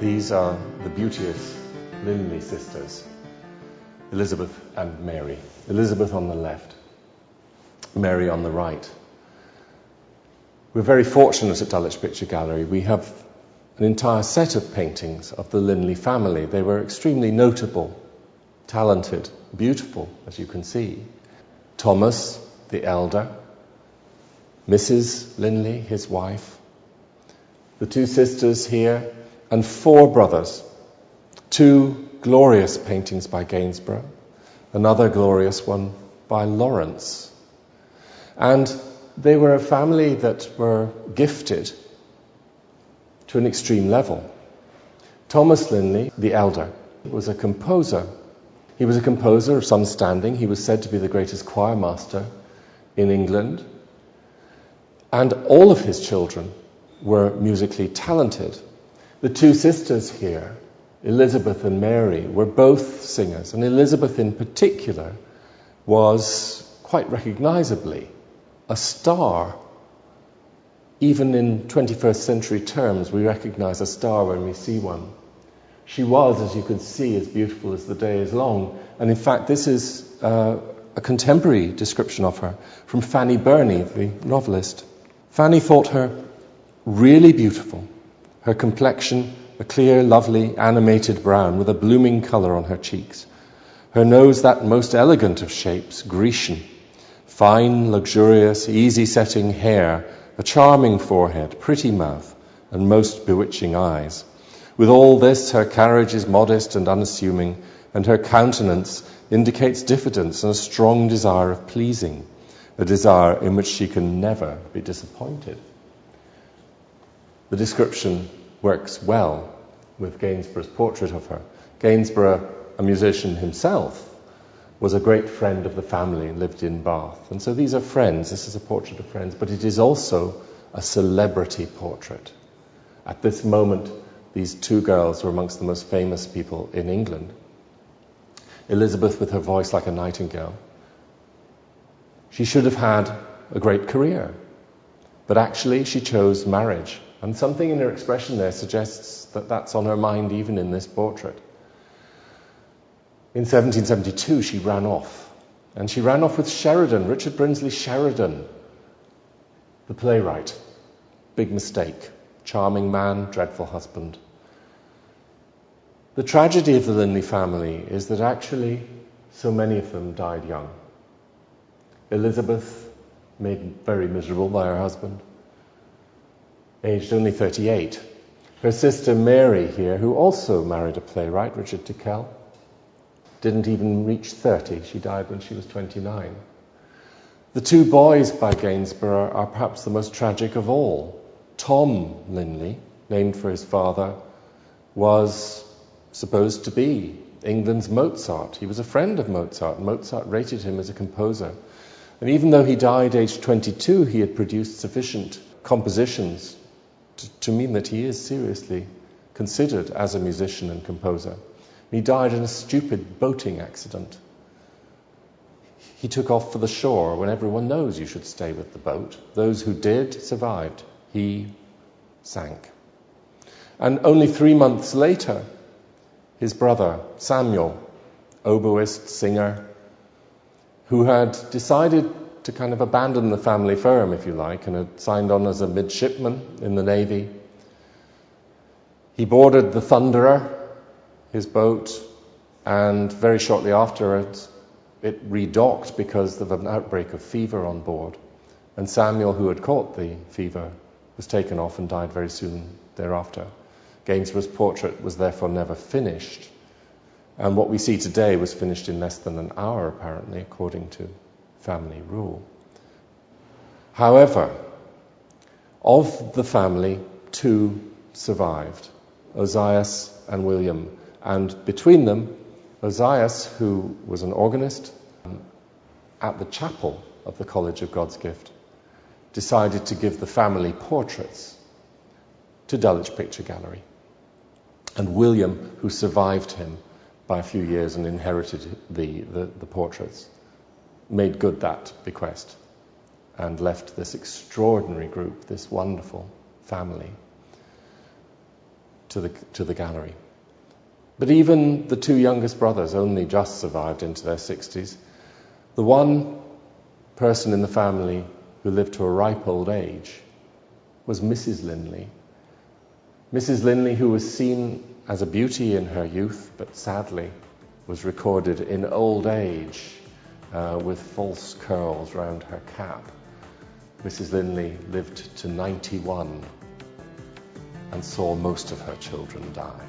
These are the beauteous Linley sisters, Elizabeth and Mary. Elizabeth on the left, Mary on the right. We're very fortunate at Dulwich Picture Gallery. We have an entire set of paintings of the Linley family. They were extremely notable, talented, beautiful, as you can see. Thomas, the elder, Mrs. Linley, his wife, the two sisters here, and four brothers. Two glorious paintings by Gainsborough, another glorious one by Lawrence. And they were a family that were gifted to an extreme level. Thomas Linley, the elder, was a composer. He was a composer of some standing. He was said to be the greatest choir master in England. And all of his children were musically talented. The two sisters here, Elizabeth and Mary, were both singers. And Elizabeth in particular was quite recognizably a star. Even in 21st century terms, we recognize a star when we see one. She was, as you can see, as beautiful as the day is long. And in fact, this is a contemporary description of her from Fanny Burney, the novelist. Fanny thought her really beautiful. Her complexion, a clear, lovely, animated brown with a blooming colour on her cheeks. Her nose, that most elegant of shapes, Grecian. Fine, luxurious, easy-setting hair, a charming forehead, pretty mouth, and most bewitching eyes. With all this, her carriage is modest and unassuming, and her countenance indicates diffidence and a strong desire of pleasing, a desire in which she can never be disappointed. The description works well with Gainsborough's portrait of her. Gainsborough, a musician himself, was a great friend of the family and lived in Bath. And so these are friends. This is a portrait of friends, but it is also a celebrity portrait. At this moment, these two girls were amongst the most famous people in England. Elizabeth with her voice like a nightingale. She should have had a great career, but actually she chose marriage. And something in her expression there suggests that that's on her mind even in this portrait. In 1772, she ran off. And she ran off with Sheridan, Richard Brinsley Sheridan, the playwright. Big mistake. Charming man, dreadful husband. The tragedy of the Linley family is that actually so many of them died young. Elizabeth, made very miserable by her husband, aged only 38. Her sister Mary here, who also married a playwright, Richard Tickell, didn't even reach 30. She died when she was 29. The two boys by Gainsborough are perhaps the most tragic of all. Tom Linley, named for his father, was supposed to be England's Mozart. He was a friend of Mozart. Mozart rated him as a composer. And even though he died aged 22, he had produced sufficient compositions to mean that he is seriously considered as a musician and composer. He died in a stupid boating accident. He took off for the shore when everyone knows you should stay with the boat. Those who did survived. He sank. And only 3 months later, his brother, Samuel, oboist, singer, who had decided to kind of abandon the family firm, if you like, and had signed on as a midshipman in the Navy. He boarded the Thunderer, his boat, and very shortly afterwards it redocked because of an outbreak of fever on board. And Samuel, who had caught the fever, was taken off and died very soon thereafter. Gainsborough's portrait was therefore never finished. And what we see today was finished in less than an hour, apparently, according to family rule. However, of the family, 2 survived, Ozias and William. And between them, Ozias, who was an organist at the chapel of the College of God's Gift, decided to give the family portraits to Dulwich Picture Gallery. And William, who survived him by a few years and inherited the portraits, made good that bequest and left this extraordinary group, this wonderful family, to the gallery. But even the two youngest brothers only just survived into their 60s. The one person in the family who lived to a ripe old age was Mrs. Linley. Mrs. Linley, who was seen as a beauty in her youth, but sadly was recorded in old age with false curls round her cap. Mrs. Linley lived to 91 and saw most of her children die.